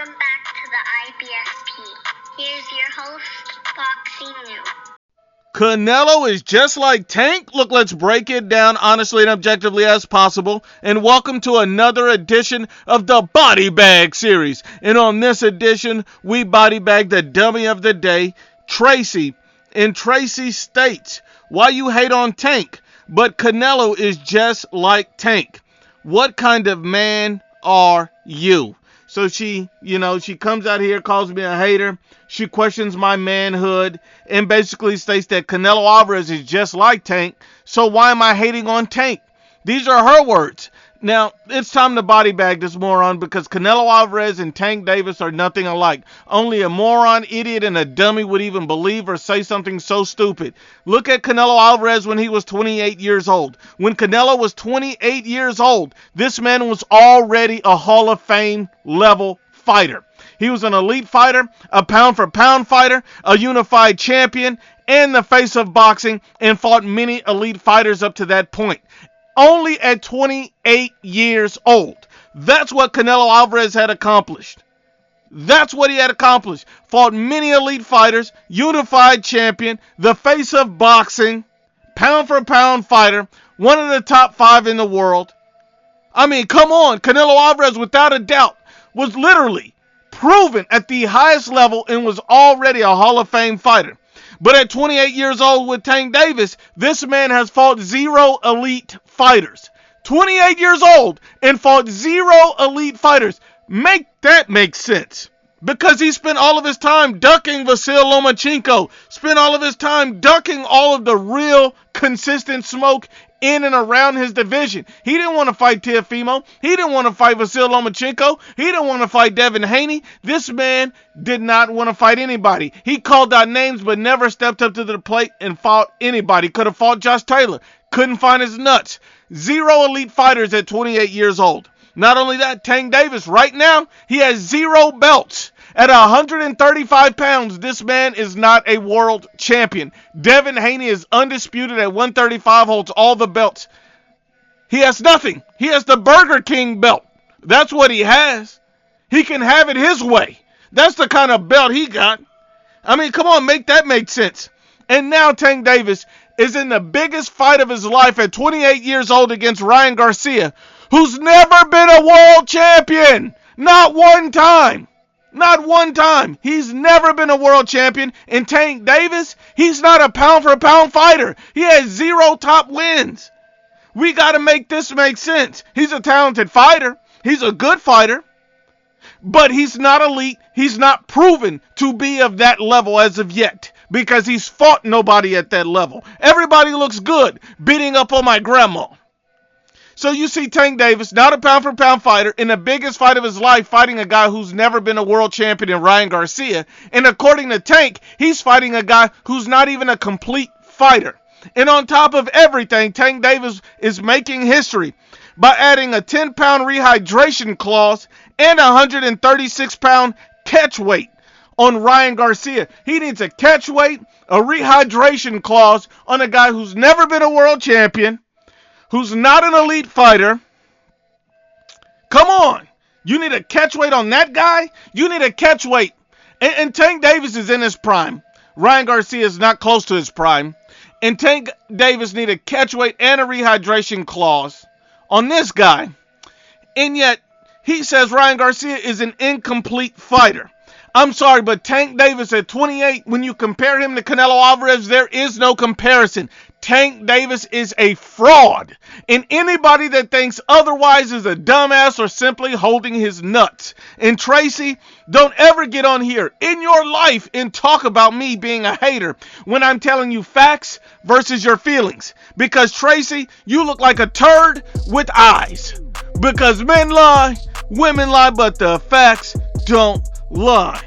Welcome back to the IBFP. Here's your host, Boxing New. Canelo is just like Tank? Look, let's break it down honestly and objectively as possible. And welcome to another edition of the Body Bag series. And on this edition, we body bag the dummy of the day, Tracy. And Tracy states, why you hate on Tank, but Canelo is just like Tank. What kind of man are you? So she comes out here, calls me a hater. She questions my manhood and basically states that Canelo Alvarez is just like Tank. So why am I hating on Tank? These are her words. Now, it's time to body bag this moron because Canelo Alvarez and Tank Davis are nothing alike. Only a moron, idiot, and a dummy would even believe or say something so stupid. Look at Canelo Alvarez when he was 28 years old. When Canelo was 28 years old, this man was already a Hall of Fame level fighter. He was an elite fighter, a pound-for-pound fighter, a unified champion, and the face of boxing, and fought many elite fighters up to that point. Only at 28 years old. That's what Canelo Alvarez had accomplished. That's what he had accomplished. Fought many elite fighters, unified champion, the face of boxing, pound-for-pound fighter, one of the top 5 in the world. I mean, come on. Canelo Alvarez, without a doubt, was literally proven at the highest level and was already a Hall of Fame fighter. But at 28 years old with Tank Davis, this man has fought 0 elite fighters. 28 years old and fought 0 elite fighters. Make that make sense. Because he spent all of his time ducking Vasyl Lomachenko. Spent all of his time ducking all of the real consistent smoke in and around his division. He didn't want to fight Teofimo. He didn't want to fight Vasyl Lomachenko. He didn't want to fight Devin Haney. This man did not want to fight anybody. He called out names but never stepped up to the plate and fought anybody. Could have fought Josh Taylor. Couldn't find his nuts. 0 elite fighters at 28 years old. Not only that, Tank Davis, right now, he has 0 belts. At 135 pounds, this man is not a world champion. Devin Haney is undisputed at 135, holds all the belts. He has nothing. He has the Burger King belt. That's what he has. He can have it his way. That's the kind of belt he got. I mean, come on, make that make sense. And now Tank Davis is in the biggest fight of his life at 28 years old against Ryan Garcia, who's never been a world champion. Not one time. Not one time. He's never been a world champion. And Tank Davis, he's not a pound-for-pound fighter. He has 0 top wins. We got to make this make sense. He's a talented fighter. He's a good fighter. But he's not elite. He's not proven to be of that level as of yet. Because he's fought nobody at that level. Everybody looks good beating up on my grandma. So you see Tank Davis, not a pound-for-pound fighter, in the biggest fight of his life, fighting a guy who's never been a world champion in Ryan Garcia. And according to Tank, he's fighting a guy who's not even a complete fighter. And on top of everything, Tank Davis is making history by adding a 10-pound rehydration clause and a 136-pound catch weight on Ryan Garcia. He needs a catch weight, a rehydration clause on a guy who's never been a world champion, who's not an elite fighter. Come on. You need a catch weight on that guy? You need a catch weight. And Tank Davis is in his prime. Ryan Garcia is not close to his prime. And Tank Davis need a catch weight and a rehydration clause on this guy. And yet, he says Ryan Garcia is an incomplete fighter. I'm sorry, but Tank Davis at 28, when you compare him to Canelo Alvarez, there is no comparison. Tank Davis is a fraud. And anybody that thinks otherwise is a dumbass or simply holding his nuts. And Tracy, don't ever get on here in your life and talk about me being a hater when I'm telling you facts versus your feelings. Because Tracy, you look like a turd with eyes. Because men lie, women lie, but the facts don't lie.